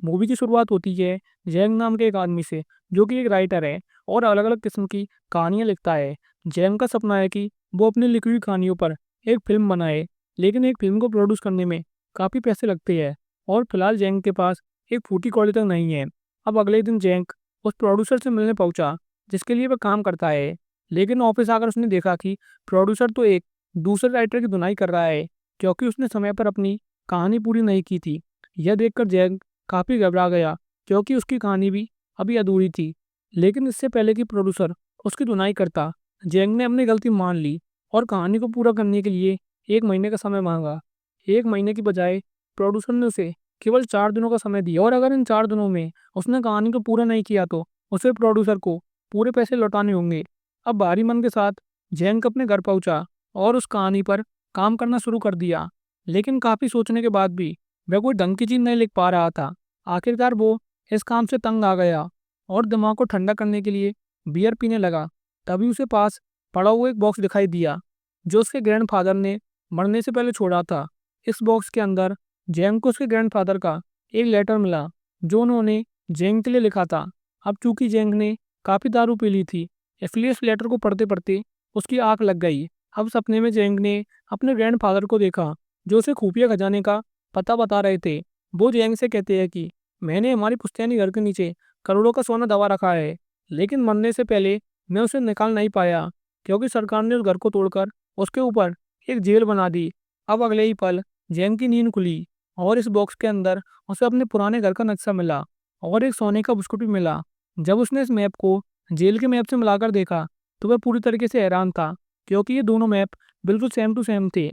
Movie की शुरुआत होती है जैंग नाम के एक आदमी से, जो कि एक राइटर है और अलग अलग किस्म की कहानियाँ लिखता है। जैंग का सपना है कि वो अपनी लिखी हुई कहानियों पर एक फिल्म बनाए, लेकिन एक फिल्म को प्रोड्यूस करने में काफ़ी पैसे लगते हैं और फिलहाल जैंग के पास एक फूटी कौड़ी तक नहीं है। अब अगले दिन जैंग उस प्रोड्यूसर से मिलने पहुंचा जिसके लिए वह काम करता है, लेकिन ऑफिस आकर उसने देखा कि प्रोड्यूसर तो एक दूसरे राइटर की धुनाई कर रहा है, क्योंकि उसने समय पर अपनी कहानी पूरी नहीं की थी। यह देखकर जैंग काफ़ी घबरा गया, क्योंकि उसकी कहानी भी अभी अधूरी थी। लेकिन इससे पहले कि प्रोड्यूसर उसकी धुनाई करता, जैंग ने अपनी गलती मान ली और कहानी को पूरा करने के लिए 1 महीने का समय मांगा। 1 महीने की बजाय प्रोड्यूसर ने उसे केवल 4 दिनों का समय दिया, और अगर इन 4 दिनों में उसने कहानी को पूरा नहीं किया तो उसे प्रोड्यूसर को पूरे पैसे लौटाने होंगे। अब भारी मन के साथ जैंग अपने घर पहुंचा और उस कहानी पर काम करना शुरू कर दिया, लेकिन काफ़ी सोचने के बाद भी वह कोई ढंग की चीज़ नहीं लिख पा रहा था। आखिरकार वो इस काम से तंग आ गया और दिमाग को ठंडा करने के लिए बियर पीने लगा। तभी उसे पास पड़ा हुआ एक बॉक्स दिखाई दिया, जो उसके ग्रैंडफादर ने मरने से पहले छोड़ा था। इस बॉक्स के अंदर जैंग को उसके ग्रैंडफादर का एक लेटर मिला, जो उन्होंने जैंग के लिए लिखा था। अब चूंकि जैंग ने काफ़ी दारू पी ली थी, इसलिए इस लेटर को पढ़ते पढ़ते उसकी आंख लग गई। अब सपने में जैंग ने अपने ग्रैंडफादर को देखा, जो उसे खुफिया खजाने का पता बता रहे थे। वो जैंग से कहते हैं कि मैंने हमारी पुश्तैनी घर के नीचे करोड़ों का सोना दबा रखा है, लेकिन मरने से पहले मैं उसे निकाल नहीं पाया, क्योंकि सरकार ने उस घर को तोड़कर उसके ऊपर एक जेल बना दी। अब अगले ही पल जैंग की नींद खुली और इस बॉक्स के अंदर उसे अपने पुराने घर का नक्शा मिला और एक सोने का बिस्कुट भी मिला। जब उसने इस मैप को जेल के मैप से मिलाकर देखा तो वह पूरी तरीके से हैरान था, क्योंकि ये दोनों मैप बिल्कुल सेम टू सेम थे।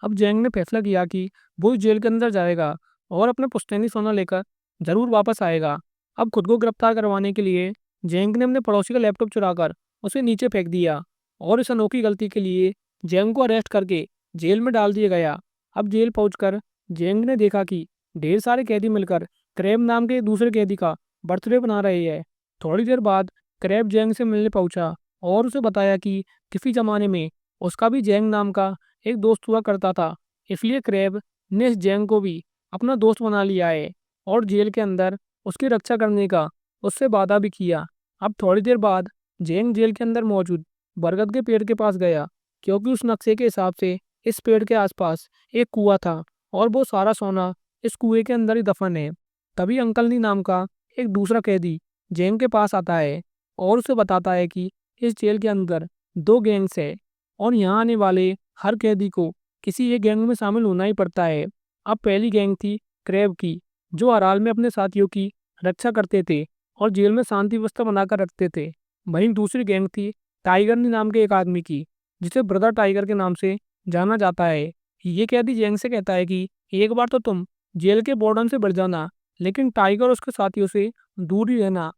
अब जैंग ने फैसला किया कि वो इस जेल के अंदर जाएगा और अपना पुश्तैनी सोना लेकर जरूर वापस आएगा। अब खुद को गिरफ्तार करवाने के लिए जैंग ने अपने पड़ोसी का लैपटॉप चुराकर उसे नीचे फेंक दिया, और इस अनोखी गलती के लिए जैंग को अरेस्ट करके जेल में डाल दिया गया। अब जेल पहुंचकर जैंग ने देखा कि ढेर सारे कैदी मिलकर क्रैब नाम के एक दूसरे कैदी का बर्थडे बना रहे हैं। थोड़ी देर बाद क्रैब जैंग से मिलने पहुंचा और उसे बताया कि किसी जमाने में उसका भी जैंग नाम का एक दोस्त हुआ करता था, इसलिए क्रैब ने इस जैंग को भी अपना दोस्त बना लिया है और जेल के अंदर उसकी रक्षा करने का उससे वादा भी किया। अब थोड़ी देर बाद जैंग जेल के अंदर मौजूद बरगद के पेड़ के पास गया, क्योंकि उस नक्शे के हिसाब से इस पेड़ के आसपास एक कुआं था और वो सारा सोना इस कुएं के अंदर ही दफन है। तभी अंकल नी नाम का एक दूसरा कैदी जैंग के पास आता है और उसे बताता है कि इस जेल के अंदर 2 गैंग्स है और यहाँ आने वाले हर कैदी को किसी एक गैंग में शामिल होना ही पड़ता है। अब पहली गैंग थी क्रैब की, जो हर हाल में अपने साथियों की रक्षा करते थे और जेल में शांति व्यवस्था बनाकर रखते थे। वहीं दूसरी गैंग थी टाइगर नी नाम के एक आदमी की, जिसे ब्रदर टाइगर के नाम से जाना जाता है। ये कैदी जैंग से कहता है कि एक बार तो तुम जेल के वार्डन से बढ़ जाना, लेकिन टाइगर और उसके साथियों से दूर ही रहना।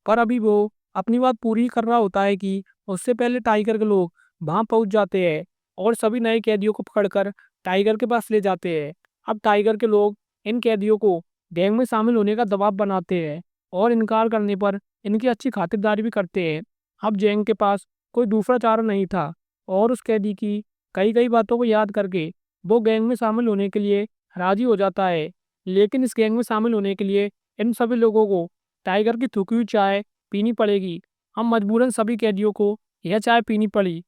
पर अभी वो अपनी बात पूरी कर रहा होता है कि उससे पहले टाइगर के लोग वहां पहुंच जाते हैं और सभी नए कैदियों को पकड़कर टाइगर के पास ले जाते हैं। अब टाइगर के लोग इन कैदियों को गैंग में शामिल होने का दबाव बनाते हैं और इनकार करने पर इनकी अच्छी खातिरदारी भी करते हैं। अब जैंग के पास कोई दूसरा चारा नहीं था और उस कैदी की कई कई बातों को याद करके वो गैंग में शामिल होने के लिए राजी हो जाता है। लेकिन इस गैंग में शामिल होने के लिए इन सभी लोगों को टाइगर की थुकी हुई चाय पीनी पड़ेगी। हम मजबूरन सभी कैदियों को यह चाय पीनी पड़ी।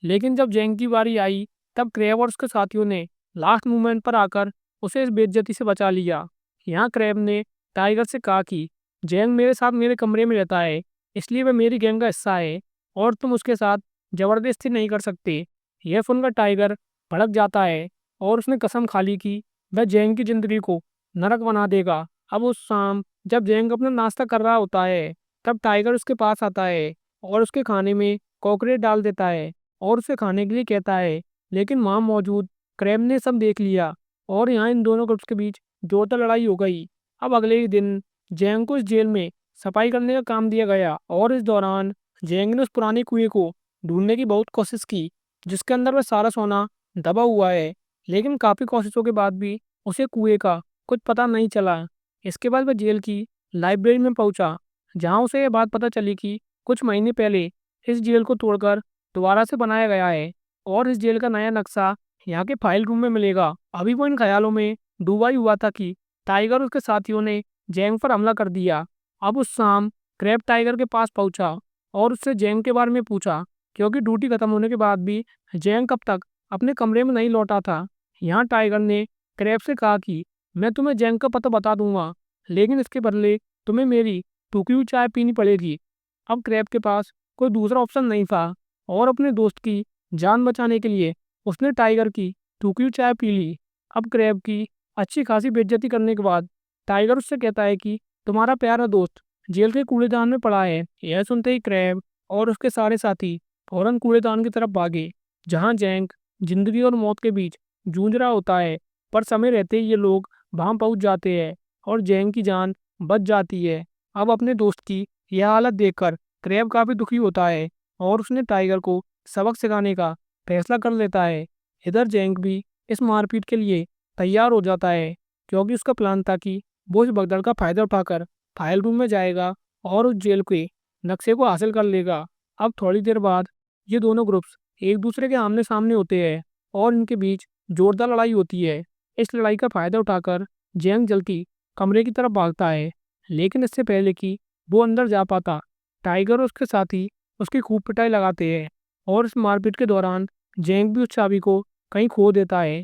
लेकिन जब जैंग की बारी आई, तब क्रैब और उसके साथियों ने लास्ट मोमेंट पर आकर उसे इस बेइज्जती से बचा लिया। यहाँ क्रैब ने टाइगर से कहा कि जैंग मेरे साथ मेरे कमरे में रहता है, इसलिए वह मेरी गैंग का हिस्सा है और तुम उसके साथ जबरदस्ती नहीं कर सकते। यह सुनकर टाइगर भड़क जाता है और उसने कसम खा ली कि वह जैंग की जिंदगी को नरक बना देगा। अब उस शाम जब जैंग अपना नाश्ता कर रहा होता है, तब टाइगर उसके पास आता है और उसके खाने में कॉकरोच डाल देता है और उसे खाने के लिए कहता है। लेकिन वहाँ मौजूद क्रैब ने सब देख लिया और यहाँ इन दोनों ग्रुप्स के बीच जोरदार लड़ाई हो गई। अब अगले ही दिन जैंग को इस जेल में सफाई करने का काम दिया गया और इस दौरान जैंग ने उस पुराने कुएं को ढूंढने की बहुत कोशिश की, जिसके अंदर वह सारा सोना दबा हुआ है। लेकिन काफ़ी कोशिशों के बाद भी उसे कुएं का कुछ पता नहीं चला। इसके बाद वह जेल की लाइब्रेरी में पहुंचा, जहां उसे यह बात पता चली कि कुछ महीने पहले इस जेल को तोड़कर दोबारा से बनाया गया है और इस जेल का नया नक्शा यहाँ के फाइल रूम में मिलेगा। अभी वो इन ख्यालों में डूबा ही हुआ था कि टाइगर और उसके साथियों ने जैंग पर हमला कर दिया। अब उस शाम क्रैब टाइगर के पास पहुंचा और उससे जैंग के बारे में पूछा, क्योंकि ड्यूटी खत्म होने के बाद भी जैंग कब तक अपने कमरे में नहीं लौटा था। यहाँ टाइगर ने क्रैब से कहा कि मैं तुम्हें जैंग का पता बता दूंगा, लेकिन इसके बदले तुम्हें मेरी टूकी हुई चाय पीनी पड़ेगी। अब क्रैब के पास कोई दूसरा ऑप्शन नहीं था और अपने दोस्त की जान बचाने के लिए उसने टाइगर की टूकी हुई चाय पी ली। अब क्रैब की अच्छी खासी बेइज्जती करने के बाद टाइगर उससे कहता है कि तुम्हारा प्यारा दोस्त जेल के कूड़ेदान में पड़ा है। यह सुनते ही क्रैब और उसके सारे साथी फौरन कूड़ेदान की तरफ भागे, जहां जैंक जिंदगी और मौत के बीच जूझ रहा होता है। पर समय रहते ही ये लोग वहां पहुंच जाते हैं और जैंक की जान बच जाती है। अब अपने दोस्त की यह हालत देखकर क्रैब काफी दुखी होता है और उसने टाइगर को सबक सिखाने का फैसला कर लेता है। इधर जैंक भी इस मारपीट के लिए तैयार हो जाता है, क्योंकि उसका प्लान था कि वो इस भगदड़ का फायदा उठाकर फाइल रूम में जाएगा और उस जेल के नक्शे को हासिल कर लेगा। अब थोड़ी देर बाद ये दोनों ग्रुप्स एक दूसरे के आमने सामने होते हैं और इनके बीच जोरदार लड़ाई होती है। इस लड़ाई का फायदा उठाकर जैंग जल्दी कमरे की तरफ भागता है, लेकिन इससे पहले कि वो अंदर जा पाता, टाइगर और उसके साथी उसकी खूब पिटाई लगाते हैं और इस मारपीट के दौरान जैंग भी उस चाबी को कहीं खो देता है।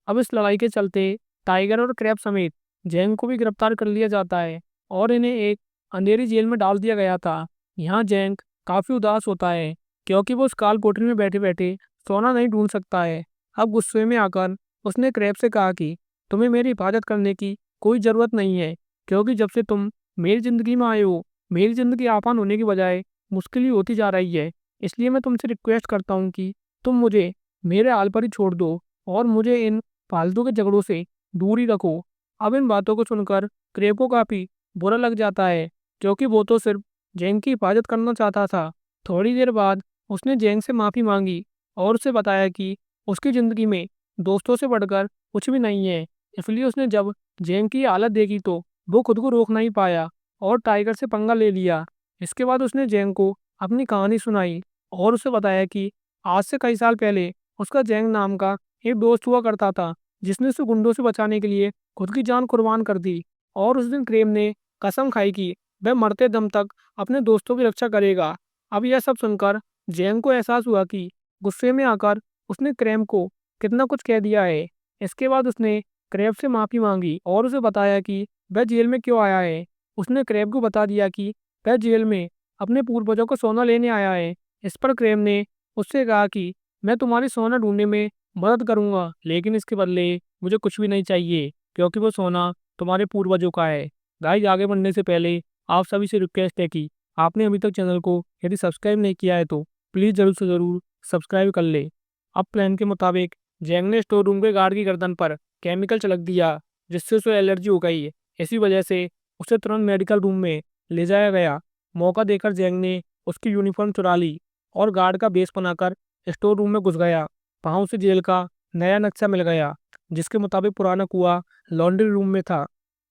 अब इस लड़ाई के चलते टाइगर और क्रैब समेत जैंग को भी गिरफ्तार कर लिया जाता है और इन्हें एक अंधेरी जेल में डाल दिया गया था। यहाँ जैंग काफी उदास होता है, क्योंकि वो उस काल कोठरी में बैठे बैठे सोना नहीं ढूंढ सकता है। अब गुस्से में आकर उसने क्रैब से कहा कि तुम्हें मेरी हिफाजत करने की कोई ज़रूरत नहीं है, क्योंकि जब से तुम मेरी ज़िंदगी में आए हो मेरी ज़िंदगी आसान होने की बजाय मुश्किल ही होती जा रही है। इसलिए मैं तुमसे रिक्वेस्ट करता हूँ कि तुम मुझे मेरे हाल पर ही छोड़ दो और मुझे इन फालतू के झगड़ों से दूर ही रखो। अब इन बातों को सुनकर क्रैब को काफ़ी बुरा लग जाता है, क्योंकि वो तो सिर्फ जैंग की हिफाजत करना चाहता था। थोड़ी देर बाद उसने जैंग से माफ़ी मांगी और उसे बताया कि उसकी ज़िंदगी में दोस्तों से बढ़कर कुछ भी नहीं है। इसलिए उसने जब जैंग की हालत देखी तो वो खुद को रोक नहीं पाया और टाइगर से पंगा ले लिया। इसके बाद उसने जैंग को अपनी कहानी सुनाई और उसे बताया कि आज से कई साल पहले उसका जैंग नाम का एक दोस्त हुआ करता था, जिसने उसे गुंडों से बचाने के लिए खुद की जान कुर्बान कर दी। और उस दिन क्रैब ने कसम खाई कि वह मरते दम तक अपने दोस्तों की रक्षा करेगा। अब यह सब सुनकर जैंग को एहसास हुआ कि गुस्से में आकर उसने क्रैब को कितना कुछ कह दिया है। इसके बाद उसने क्रैब से माफ़ी मांगी और उसे बताया कि वह जेल में क्यों आया है। उसने क्रैब को बता दिया कि वह जेल में अपने पूर्वजों को सोना लेने आया है। इस पर क्रैब ने उससे कहा कि मैं तुम्हारी सोना ढूंढने में मदद करूंगा, लेकिन इसके बदले मुझे कुछ भी नहीं चाहिए, क्योंकि वो सोना तुम्हारे पूर्वजों का है। गाइस, आगे बढ़ने से पहले आप सभी से रिक्वेस्ट है कि आपने अभी तक चैनल को यदि सब्सक्राइब नहीं किया है तो प्लीज़ ज़रूर से ज़रूर सब्सक्राइब कर ले। अब प्लान के मुताबिक जैंग ने स्टोर रूम के गार्ड की गर्दन पर केमिकल छिड़क दिया, जिससे उसे एलर्जी हो गई। इसी वजह से उसे तुरंत मेडिकल रूम में ले जाया गया। मौका देकर जैंग ने उसकी यूनिफॉर्म चुरा ली और गार्ड का बेस बनाकर स्टोर रूम में घुस गया। वहाँ उसे जेल का नया नक्शा मिल गया, जिसके मुताबिक पुराना कुआं लॉन्ड्री रूम में था।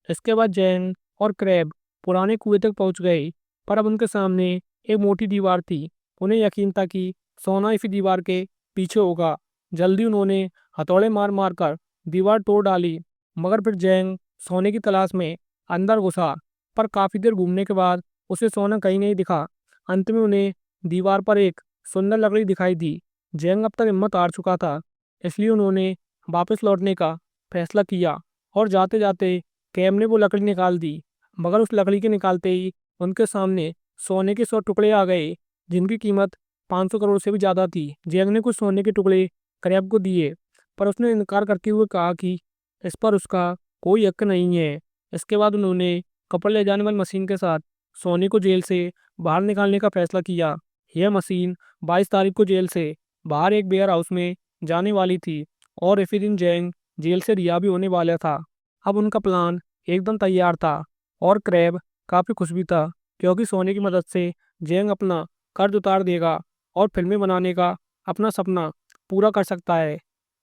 इसके बाद जैंग और क्रैब पुराने कुएं तक पहुंच गए, पर अब उनके सामने एक मोटी दीवार थी। उन्हें यकीन था कि सोना इसी दीवार के पीछे होगा। जल्दी उन्होंने हथौड़े मार मार कर दीवार तोड़ डाली, मगर फिर जैंग सोने की तलाश में अंदर घुसा, पर काफ़ी देर घूमने के बाद उसे सोना कहीं नहीं दिखा। अंत में उन्हें दीवार पर एक सुंदर लकड़ी दिखाई दी। जैंग अब तक हिम्मत हार चुका था, इसलिए उन्होंने वापस लौटने का फैसला किया और जाते जाते कैम ने वो लकड़ी निकाल दी। मगर उस लकड़ी के निकालते ही उनके सामने सोने के 100 टुकड़े आ गए, जिनकी कीमत 500 करोड़ से भी ज़्यादा थी। जैंग ने कुछ सोने के टुकड़े क्रैब को दिए, पर उसने इनकार करते हुए कहा कि इस पर उसका कोई हक नहीं है। इसके बाद उन्होंने कपड़े ले जाने वाली मशीन के साथ सोनी को जेल से बाहर निकालने का फैसला किया। यह मशीन 22 तारीख को जेल से बाहर एक वेयर हाउस में जाने वाली थी और इसी दिन जैंग जेल से रिहा भी होने वाला था। अब उनका प्लान एकदम तैयार था और क्रैब काफ़ी खुश भी था, क्योंकि सोनी की मदद से जैंग अपना कर्ज उतार देगा और फिल्में बनाने का अपना सपना पूरा कर सकता है।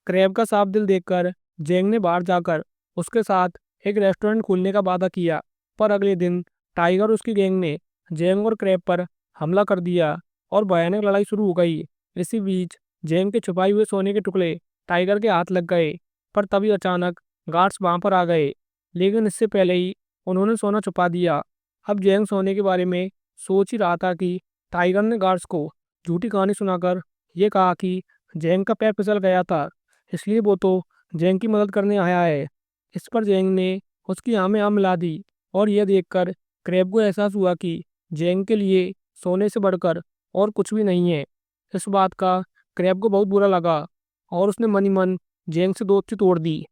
क्रैब का साफ दिल देखकर जैंग ने बाहर जाकर उसके साथ एक रेस्टोरेंट खोलने का वादा किया। पर अगले दिन टाइगर और उसकी गैंग ने जैंग और क्रैब पर हमला कर दिया और भयानक लड़ाई शुरू हो गई। इसी बीच जैंग के छुपाए हुए सोने के टुकड़े टाइगर के हाथ लग गए, पर तभी अचानक गार्ड्स वहां पर आ गए। लेकिन इससे पहले ही उन्होंने सोना छुपा दिया। अब जैंग सोने के बारे में सोच ही रहा था कि टाइगर ने गार्ड्स को झूठी कहानी सुनाकर ये कहा कि जैंग का पैर फिसल गया था, इसलिए वो तो जैंग की मदद करने आया है। इस पर जैंग ने उसकी आँख में आँख मिला दी और यह देखकर क्रैब को एहसास हुआ कि जैंग के लिए सोने से बढ़कर और कुछ भी नहीं है। इस बात का क्रैब को बहुत बुरा लगा और उसने मन ही मन जैंग से दोस्ती तोड़ दी।